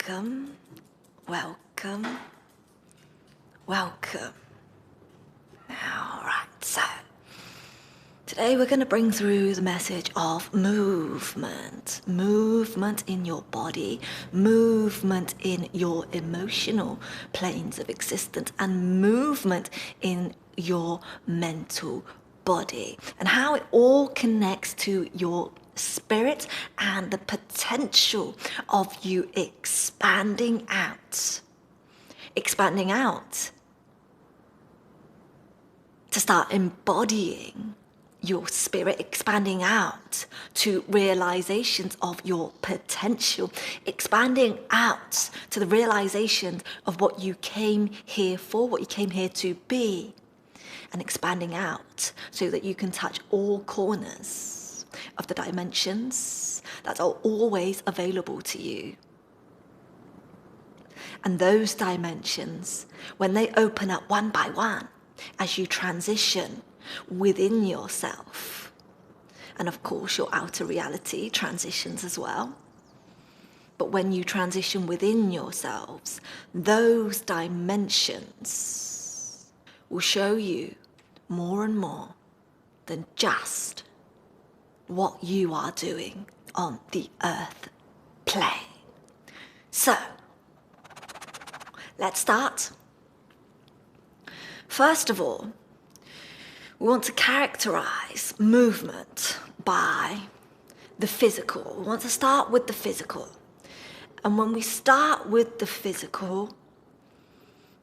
Welcome, welcome, welcome. All right, so today we're going to bring through the message of movement. Movement in your body, movement in your emotional planes of existence, and movement in your mental body, and how it all connects to your spirit and the potential of you expanding out to start embodying your spirit, expanding out to realizations of your potential, expanding out to the realization of what you came here for, what you came here to be, and expanding out so that you can touch all corners of the dimensions that are always available to you. And those dimensions, when they open up one by one, as you transition within yourself, and of course your outer reality transitions as well, but when you transition within yourselves, those dimensions will show you more and more than just what you are doing on the earth plane. So, let's start. First of all, we want to characterize movement by the physical. We want to start with the physical. And when we start with the physical,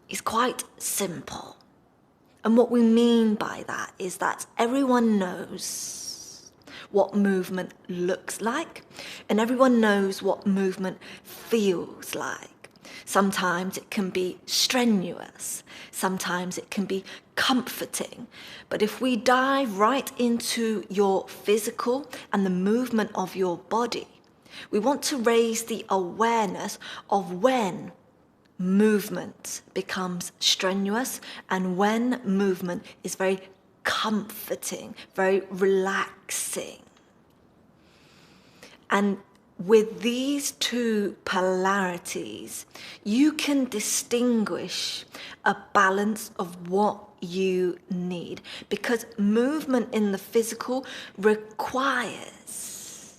it's quite simple. And what we mean by that is that everyone knows what movement looks like, and everyone knows what movement feels like. Sometimes it can be strenuous, sometimes it can be comforting. But if we dive right into your physical and the movement of your body, we want to raise the awareness of when movement becomes strenuous and when movement is very comforting, very relaxing. And with these two polarities, you can distinguish a balance of what you need, because movement in the physical requires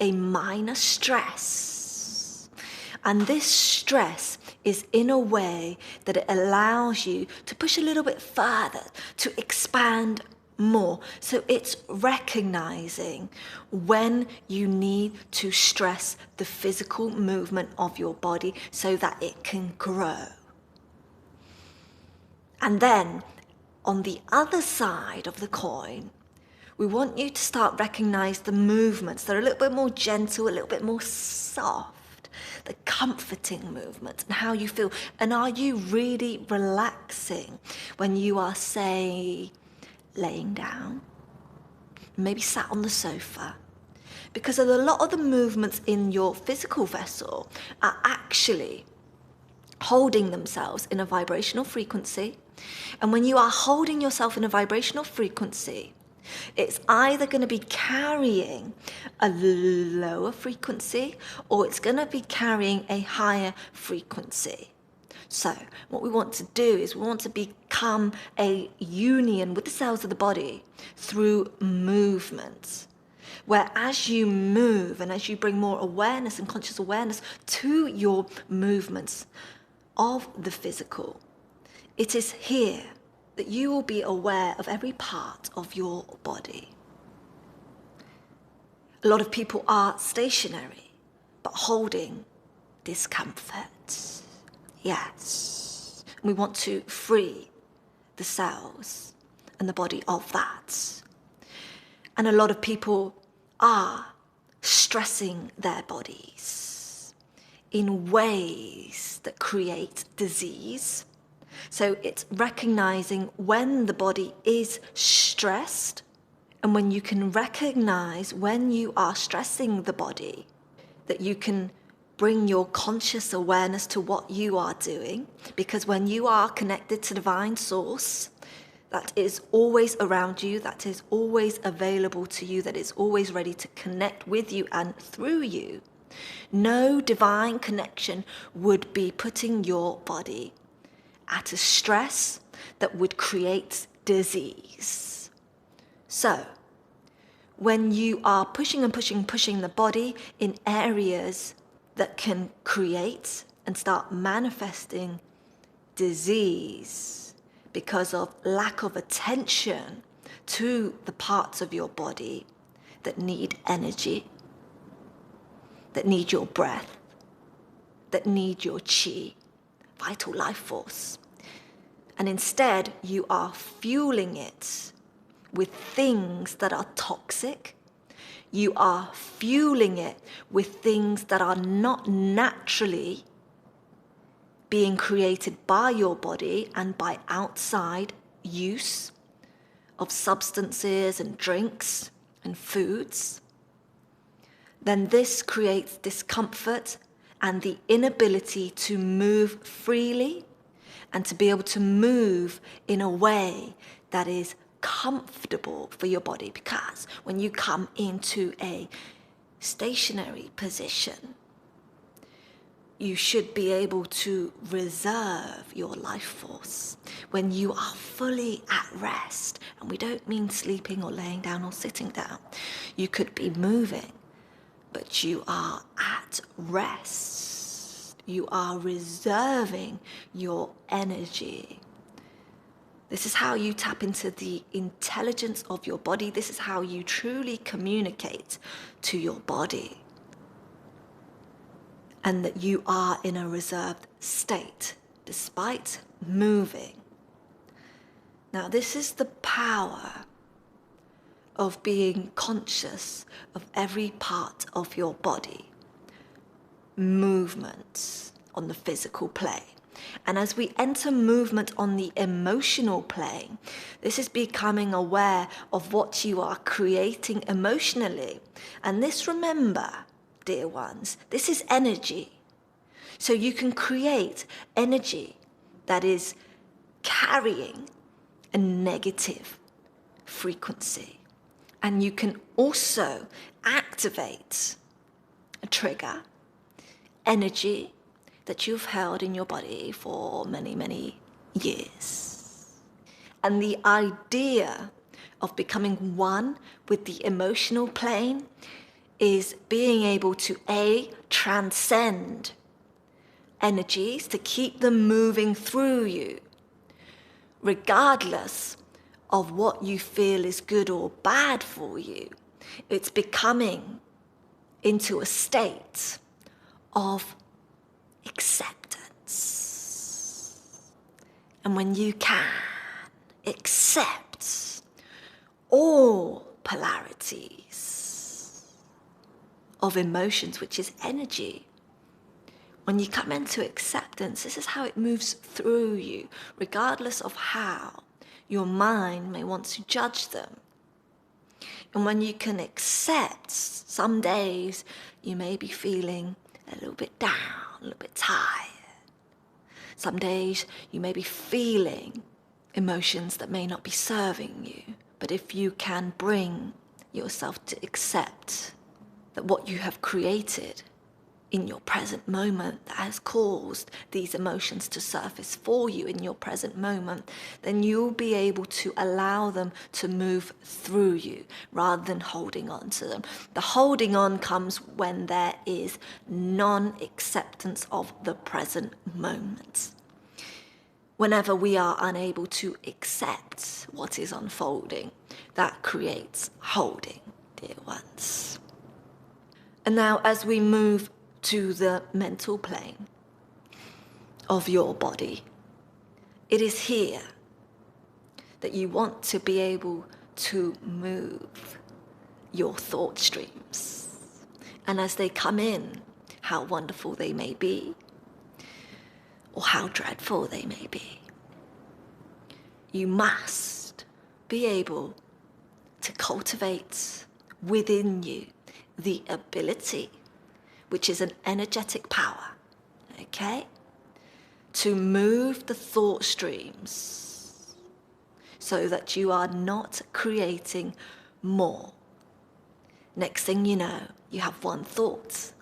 a minor stress. And this stress is in a way that it allows you to push a little bit further, to expand more. So it's recognizing when you need to stress the physical movement of your body so that it can grow. And then on the other side of the coin, we want you to start recognize the movements that are a little bit more gentle, a little bit more soft, the comforting movements, and how you feel. And are you really relaxing when you are, say, laying down, maybe sat on the sofa? Because a lot of the movements in your physical vessel are actually holding themselves in a vibrational frequency. And when you are holding yourself in a vibrational frequency, it's either going to be carrying a lower frequency or it's going to be carrying a higher frequency. So what we want to do is we want to become a union with the cells of the body through movement, where as you move and as you bring more awareness and conscious awareness to your movements of the physical, it is here that you will be aware of every part of your body. A lot of people are stationary, but holding discomfort. Yes, we want to free the cells and the body of that. And a lot of people are stressing their bodies in ways that create disease. So it's recognizing when the body is stressed, and when you can recognize when you are stressing the body, that you can bring your conscious awareness to what you are doing. Because when you are connected to divine source, that is always around you, that is always available to you, that is always ready to connect with you and through you, No divine connection would be putting your body at a stress that would create disease. So, when you are pushing and pushing the body in areas that can create and start manifesting disease because of lack of attention to the parts of your body that need energy, that need your breath, that need your chi, vital life force. And instead, you are fueling it with things that are toxic. You are fueling it with things that are not naturally being created by your body and by outside use of substances and drinks and foods. Then this creates discomfort and the inability to move freely and to be able to move in a way that is comfortable for your body. Because when you come into a stationary position, you should be able to reserve your life force when you are fully at rest. And we don't mean sleeping or laying down or sitting down. You could be moving, but you are at rest. You are reserving your energy. This is how you tap into the intelligence of your body. This is how you truly communicate to your body. And that you are in a reserved state, despite moving. Now, this is the power of being conscious of every part of your body. Movement on the physical plane. And as we enter movement on the emotional plane, this is becoming aware of what you are creating emotionally. And this, remember, dear ones, this is energy. So you can create energy that is carrying a negative frequency. And you can also activate a trigger, energy that you've held in your body for many, many years. And the idea of becoming one with the emotional plane is being able to transcend energies, to keep them moving through you, regardless of what you feel is good or bad for you. It's becoming into a state of acceptance. And when you can accept all polarities of emotions, which is energy, when you come into acceptance, this is how it moves through you, regardless of how your mind may want to judge them. And when you can accept, some days you may be feeling a little bit down, a little bit tired. Some days you may be feeling emotions that may not be serving you. But if you can bring yourself to accept that what you have created in your present moment that has caused these emotions to surface for you in your present moment, then you'll be able to allow them to move through you rather than holding on to them. The holding on comes when there is non-acceptance of the present moment. Whenever we are unable to accept what is unfolding, that creates holding, dear ones. And now as we move to the mental plane of your body, it is here that you want to be able to move your thought streams. And as they come in, how wonderful they may be, or how dreadful they may be, you must be able to cultivate within you the ability, which is an energetic power, okay, to move the thought streams so that you are not creating more. Next thing you know, you have one thought,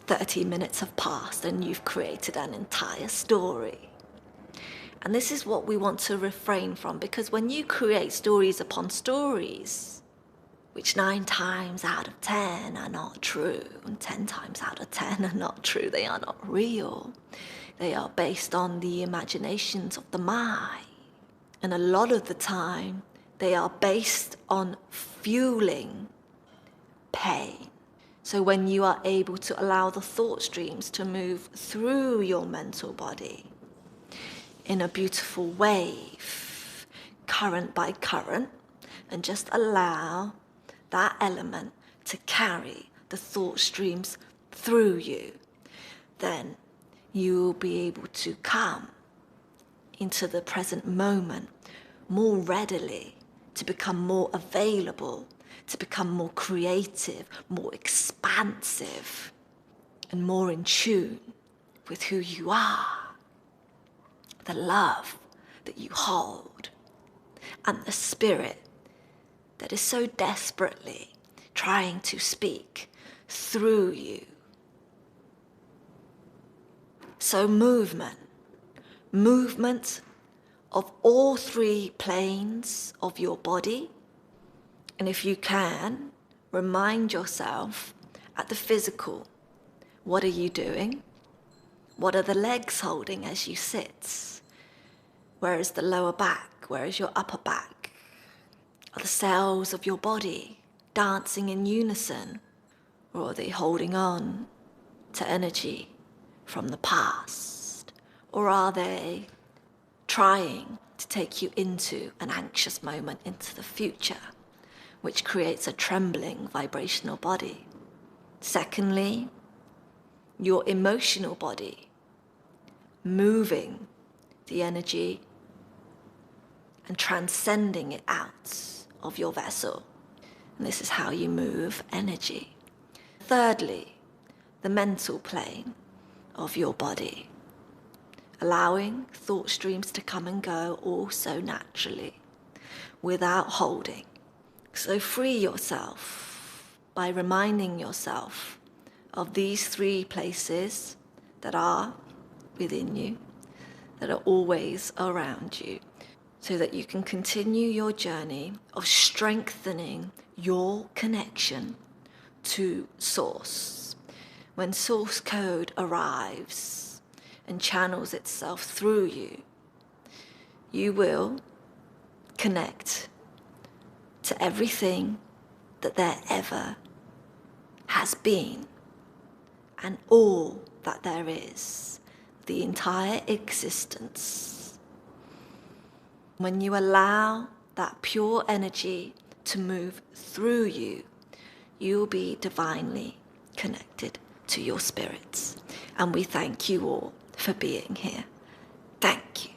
30 minutes have passed and you've created an entire story. And this is what we want to refrain from, because when you create stories upon stories, which 9 times out of 10 are not true, and 10 times out of 10 are not true, they are not real. They are based on the imaginations of the mind. And a lot of the time, they are based on fueling pain. So when you are able to allow the thought streams to move through your mental body in a beautiful wave, current by current, and just allow that element to carry the thought streams through you, then you will be able to come into the present moment more readily, to become more available, to become more creative, more expansive, and more in tune with who you are, the love that you hold, and the spirit that is so desperately trying to speak through you. So movement of all 3 planes of your body. And if you can, remind yourself at the physical, what are you doing? What are the legs holding as you sit? Where is the lower back? Where is your upper back? Are the cells of your body dancing in unison? Or are they holding on to energy from the past? Or are they trying to take you into an anxious moment into the future, which creates a trembling vibrational body? Secondly, your emotional body, moving the energy and transcending it out of your vessel. And this is how you move energy. Thirdly, the mental plane of your body, allowing thought streams to come and go also naturally, without holding. So free yourself by reminding yourself of these 3 places that are within you, that are always around you, so that you can continue your journey of strengthening your connection to Source. When Source Code arrives and channels itself through you, you will connect to everything that there ever has been and all that there is, the entire existence. When you allow that pure energy to move through you, you'll be divinely connected to your spirits. And we thank you all for being here. Thank you.